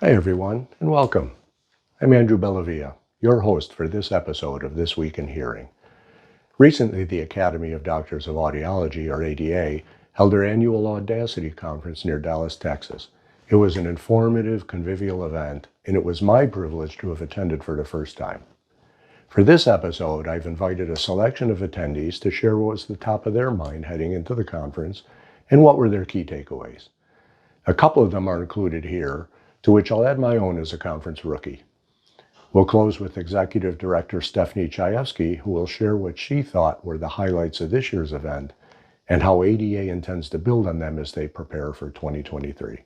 Hi everyone, and welcome. I'm Andrew Bellavia, your host for this episode of This Week in Hearing. Recently, the Academy of Doctors of Audiology, or ADA, held their annual AuDacity Conference near Dallas, Texas. It was an informative, convivial event, and it was my privilege to have attended for the first time. For this episode, I've invited a selection of attendees to share what was the top of their mind heading into the conference and what were their key takeaways. A couple of them are included here, to which I'll add my own as a conference rookie. We'll close with Executive Director Stephanie Czuhajewski, who will share what she thought were the highlights of this year's event and how ADA intends to build on them as they prepare for 2023.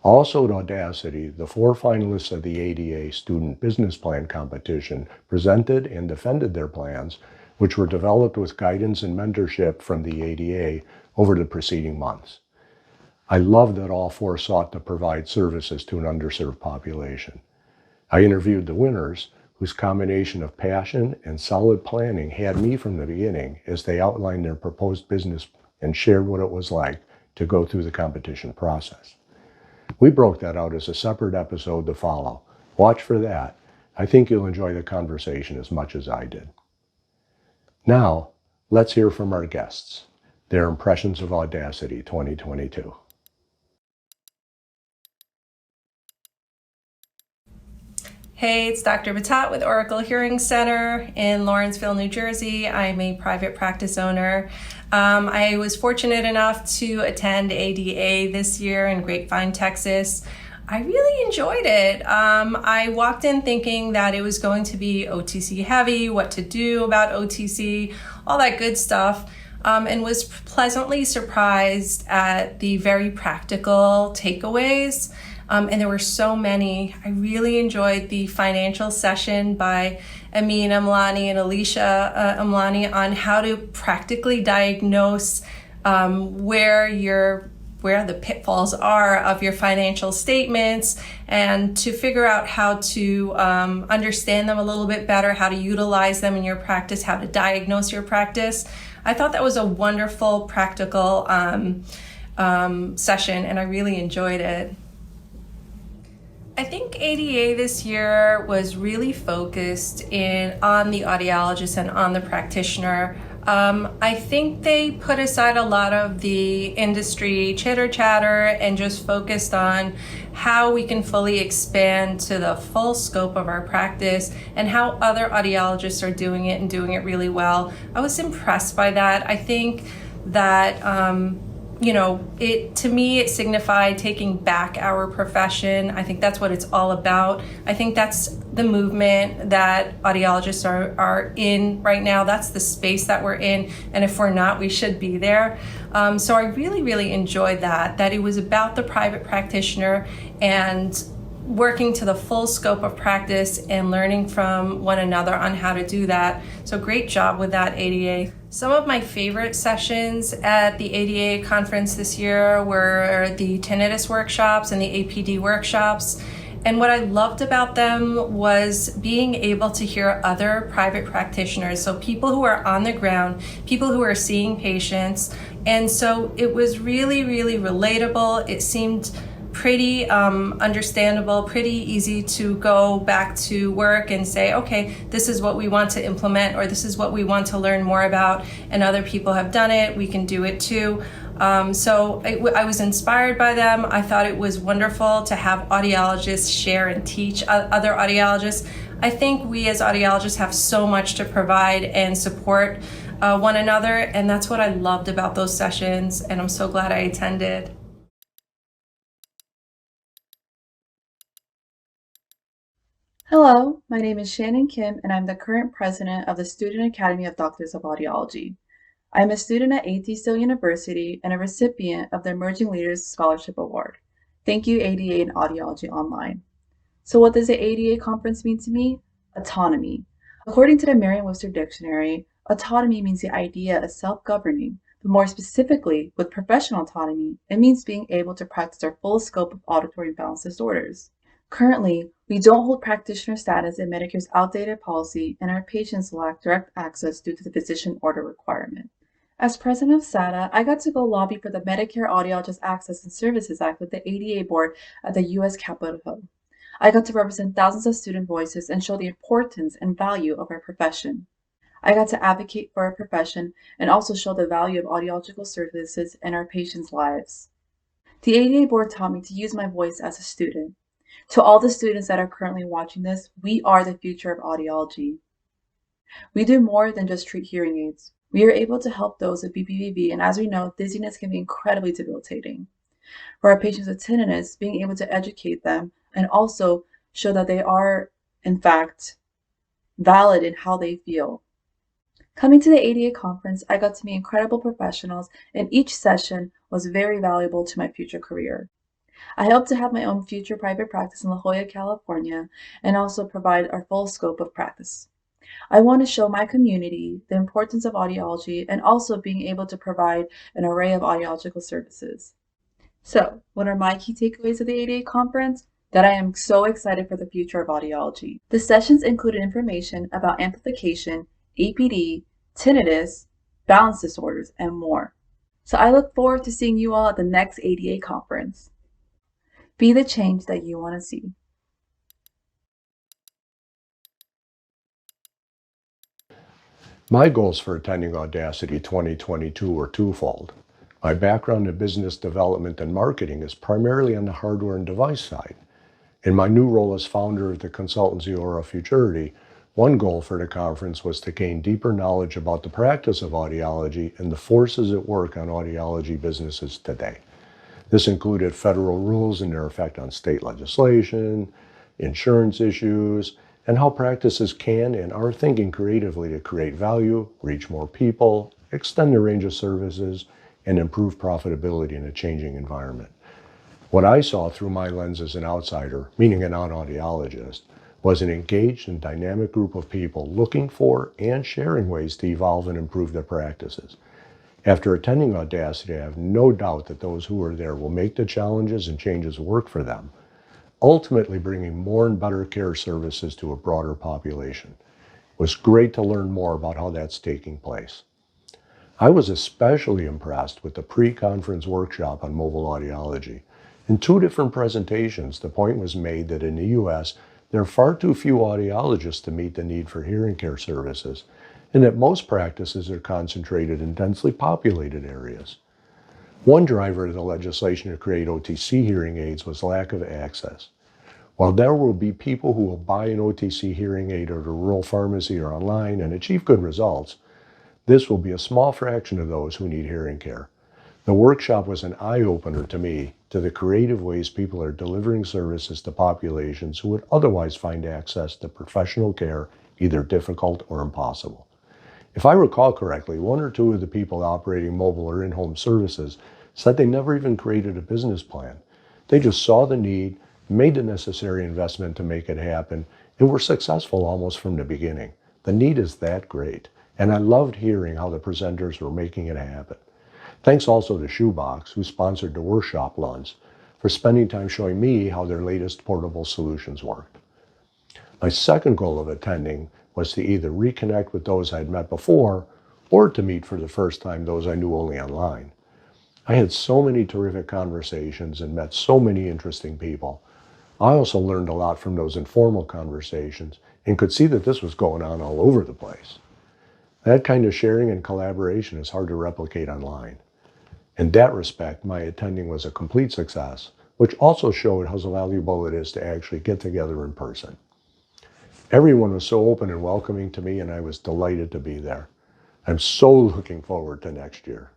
Also at Audacity, the 4 finalists of the ADA Student Business Plan Competition presented and defended their plans, which were developed with guidance and mentorship from the ADA over the preceding months. I love that all 4 sought to provide services to an underserved population. I interviewed the winners, whose combination of passion and solid planning had me from the beginning as they outlined their proposed business and shared what it was like to go through the competition process. We broke that out as a separate episode to follow. Watch for that. I think you'll enjoy the conversation as much as I did. Now, let's hear from our guests, their impressions of Audacity 2022. Hey, it's Dr. Battat with Oracle Hearing Center in Lawrenceville, New Jersey. I'm a private practice owner. I was fortunate enough to attend ADA this year in Grapevine, Texas. I really enjoyed it. I walked in thinking that it was going to be OTC heavy, what to do about OTC, all that good stuff. And was pleasantly surprised at the very practical takeaways. And there were so many. I really enjoyed the financial session by Amin Amlani and Alicia Amlani on how to practically diagnose where the pitfalls are of your financial statements and to figure out how to understand them a little bit better, how to utilize them in your practice, how to diagnose your practice. I thought that was a wonderful, practical session, and I really enjoyed it. I think ADA this year was really focused on the audiologist and on the practitioner. I think they put aside a lot of the industry chitter chatter and just focused on how we can fully expand to the full scope of our practice and how other audiologists are doing it and doing it really well. I was impressed by that. I think that to me, it signified taking back our profession. I think that's what it's all about. I think that's the movement that audiologists are in right now. That's the space that we're in. And if we're not, we should be there. So I really, really enjoyed that it was about the private practitioner and working to the full scope of practice and learning from one another on how to do that. So great job with that, ADA. Some of my favorite sessions at the ADA conference this year were the tinnitus workshops and the APD workshops. And what I loved about them was being able to hear other private practitioners, so people who are on the ground, people who are seeing patients. And so it was really, really relatable. It seemed pretty understandable, pretty easy to go back to work and say, okay, this is what we want to implement, or this is what we want to learn more about, and other people have done it, we can do it too. So I was inspired by them. I thought it was wonderful to have audiologists share and teach other audiologists. I think we as audiologists have so much to provide and support one another, and that's what I loved about those sessions, and I'm so glad I attended. Hello, my name is Shannon Kim, and I'm the current president of the Student Academy of Doctors of Audiology. I'm a student at A.T. Still University and a recipient of the Emerging Leaders Scholarship Award. Thank you, ADA and Audiology Online. So what does the ADA conference mean to me? Autonomy. According to the Merriam-Webster Dictionary, autonomy means the idea of self-governing, but more specifically, with professional autonomy, it means being able to practice our full scope of auditory balance disorders. Currently, we don't hold practitioner status in Medicare's outdated policy, and our patients lack direct access due to the physician order requirement. As president of SADA, I got to go lobby for the Medicare Audiologist Access and Services Act with the ADA board at the U.S. Capitol Hill. I got to represent thousands of student voices and show the importance and value of our profession. I got to advocate for our profession and also show the value of audiological services in our patients' lives. The ADA board taught me to use my voice as a student. To all the students that are currently watching this, we are the future of audiology. We do more than just treat hearing aids. We are able to help those with BPPV, and as we know, dizziness can be incredibly debilitating. For our patients with tinnitus, being able to educate them and also show that they are, in fact, valid in how they feel. Coming to the ADA conference, I got to meet incredible professionals, and each session was very valuable to my future career. I hope to have my own future private practice in La Jolla, California, and also provide our full scope of practice. I want to show my community the importance of audiology and also being able to provide an array of audiological services. So, what are my key takeaways of the ADA conference? That I am so excited for the future of audiology. The sessions included information about amplification, APD, tinnitus, balance disorders, and more. So I look forward to seeing you all at the next ADA conference. Be the change that you want to see. My goals for attending AuDacity 2022 were twofold. My background in business development and marketing is primarily on the hardware and device side. In my new role as founder of the consultancy AuraFuturity, one goal for the conference was to gain deeper knowledge about the practice of audiology and the forces at work on audiology businesses today. This included federal rules and their effect on state legislation, insurance issues, and how practices can and are thinking creatively to create value, reach more people, extend the range of services, and improve profitability in a changing environment. What I saw through my lens as an outsider, meaning a non-audiologist, was an engaged and dynamic group of people looking for and sharing ways to evolve and improve their practices. After attending AuDacity, I have no doubt that those who are there will make the challenges and changes work for them, ultimately bringing more and better care services to a broader population. It was great to learn more about how that's taking place. I was especially impressed with the pre-conference workshop on mobile audiology. In two different presentations, the point was made that in the U.S., there are far too few audiologists to meet the need for hearing care services, and that most practices are concentrated in densely populated areas. One driver of the legislation to create OTC hearing aids was lack of access. While there will be people who will buy an OTC hearing aid at a rural pharmacy or online and achieve good results, this will be a small fraction of those who need hearing care. The workshop was an eye-opener to me to the creative ways people are delivering services to populations who would otherwise find access to professional care either difficult or impossible. If I recall correctly, one or two of the people operating mobile or in-home services said they never even created a business plan. They just saw the need, made the necessary investment to make it happen, and were successful almost from the beginning. The need is that great, and I loved hearing how the presenters were making it happen. Thanks also to Shoebox, who sponsored the workshop lunch, for spending time showing me how their latest portable solutions worked. My second goal of attending was to either reconnect with those I'd met before or to meet for the first time those I knew only online. I had so many terrific conversations and met so many interesting people. I also learned a lot from those informal conversations and could see that this was going on all over the place. That kind of sharing and collaboration is hard to replicate online. In that respect, my attending was a complete success, which also showed how valuable it is to actually get together in person. Everyone was so open and welcoming to me, and I was delighted to be there. I'm so looking forward to next year.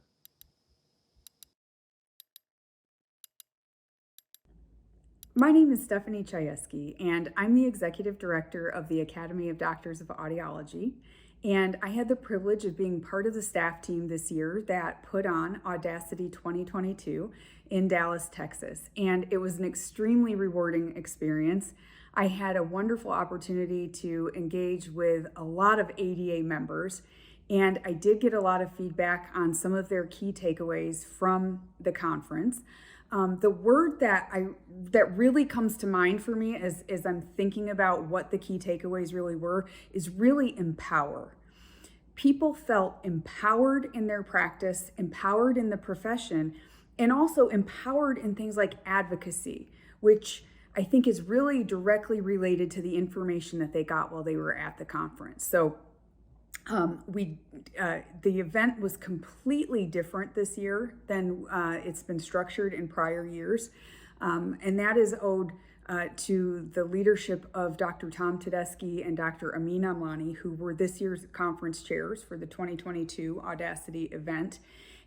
My name is Stephanie Czuhajewski, and I'm the Executive Director of the Academy of Doctors of Audiology. And I had the privilege of being part of the staff team this year that put on AuDacity 2022 in Dallas, Texas. And it was an extremely rewarding experience. I had a wonderful opportunity to engage with a lot of ADA members, and I did get a lot of feedback on some of their key takeaways from the conference. The word that really comes to mind for me as I'm thinking about what the key takeaways really were is really empower. People felt empowered in their practice, empowered in the profession, and also empowered in things like advocacy, which I think is really directly related to the information that they got while they were at the conference. So the event was completely different this year than it's been structured in prior years. And that is owed to the leadership of Dr. Tom Tedeschi and Dr. Amin Amlani, who were this year's conference chairs for the 2022 AuDacity event.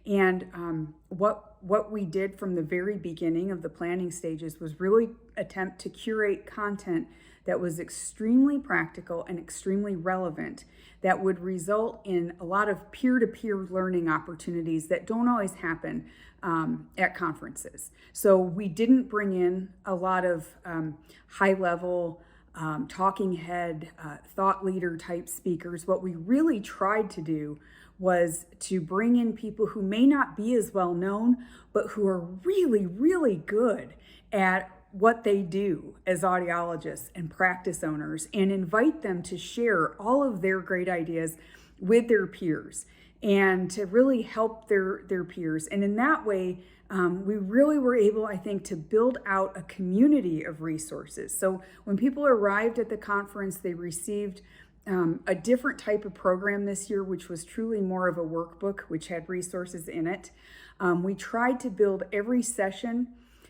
And what we did from the very beginning of the planning stages was really attempt to curate content that was extremely practical and extremely relevant, that would result in a lot of peer-to-peer learning opportunities that don't always happen at conferences. So we didn't bring in a lot of high-level talking head, thought leader type speakers. What we really tried to do was to bring in people who may not be as well known, but who are really, really good at what they do as audiologists and practice owners, and invite them to share all of their great ideas with their peers and to really help their peers. And in that way, we really were able, I think, to build out a community of resources. So when people arrived at the conference, they received a different type of program this year, which was truly more of a workbook, which had resources in it. We tried to build every session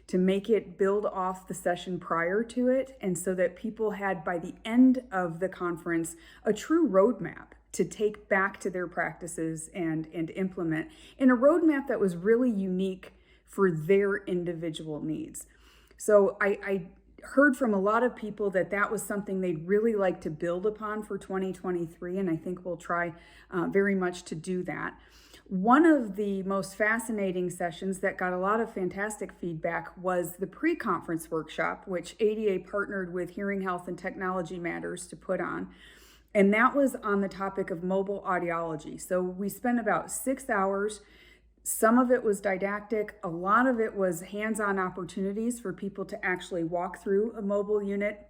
to make it build off the session prior to it, and so that people had, by the end of the conference, a true roadmap to take back to their practices and implement, in a roadmap that was really unique for their individual needs. So I heard from a lot of people that that was something they'd really like to build upon for 2023, and I think we'll try very much to do that. One of the most fascinating sessions that got a lot of fantastic feedback was the pre-conference workshop, which ADA partnered with Hearing Health and Technology Matters to put on. And that was on the topic of mobile audiology. So we spent about 6 hours. Some of it was didactic. A lot of it was hands-on opportunities for people to actually walk through a mobile unit,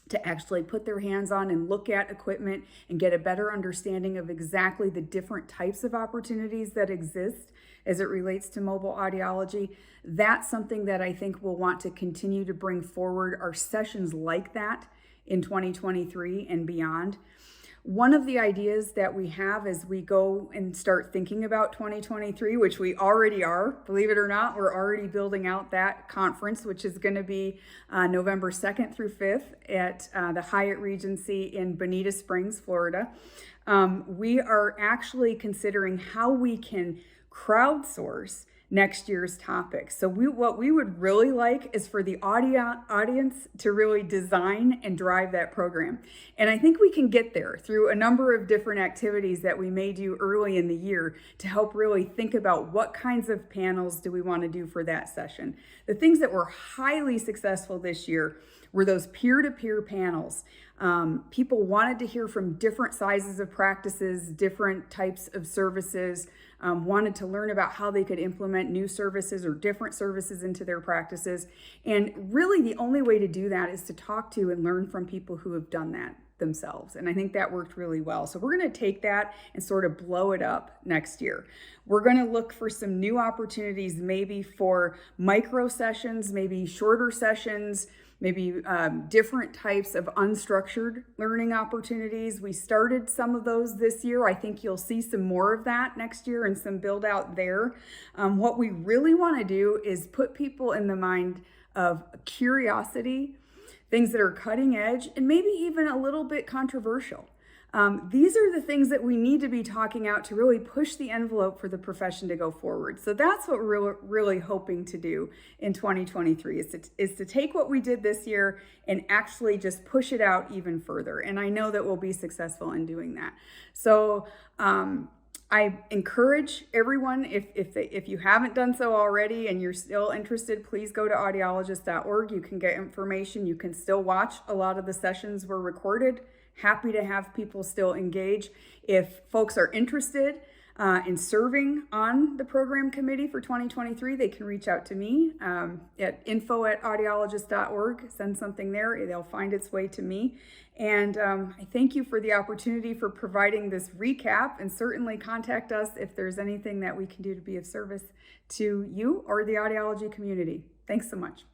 to actually put their hands on and look at equipment and get a better understanding of exactly the different types of opportunities that exist as it relates to mobile audiology. That's something that I think we'll want to continue to bring forward, our sessions like that in 2023 and beyond. One of the ideas that we have as we go and start thinking about 2023, which we already are, believe it or not, we're already building out that conference, which is going to be November 2nd through 5th at the Hyatt Regency in Bonita Springs, Florida. We are actually considering how we can crowdsource next year's topic. So what we would really like is for the audience to really design and drive that program. And I think we can get there through a number of different activities that we may do early in the year to help really think about what kinds of panels do we want to do for that session. The things that were highly successful this year were those peer-to-peer panels. People wanted to hear from different sizes of practices, different types of services, wanted to learn about how they could implement new services or different services into their practices. And really the only way to do that is to talk to and learn from people who have done that themselves. And I think that worked really well. So we're going to take that and sort of blow it up next year. We're going to look for some new opportunities, maybe for micro sessions, maybe shorter sessions, maybe different types of unstructured learning opportunities. We started some of those this year. I think you'll see some more of that next year and some build out there. What we really want to do is put people in the mind of curiosity, things that are cutting edge, and maybe even a little bit controversial. These are the things that we need to be talking out to really push the envelope for the profession to go forward. So that's what we're really hoping to do in 2023 is to take what we did this year and actually just push it out even further. And I know that we'll be successful in doing that. So I encourage everyone, if you haven't done so already and you're still interested, please go to audiologist.org. You can get information. You can still watch. A lot of the sessions were recorded. Happy to have people still engage. If folks are interested in serving on the program committee for 2023, they can reach out to me at info@audiologist.org. Send something there. They'll find its way to me. And I thank you for the opportunity for providing this recap, and certainly contact us if there's anything that we can do to be of service to you or the audiology community. Thanks so much.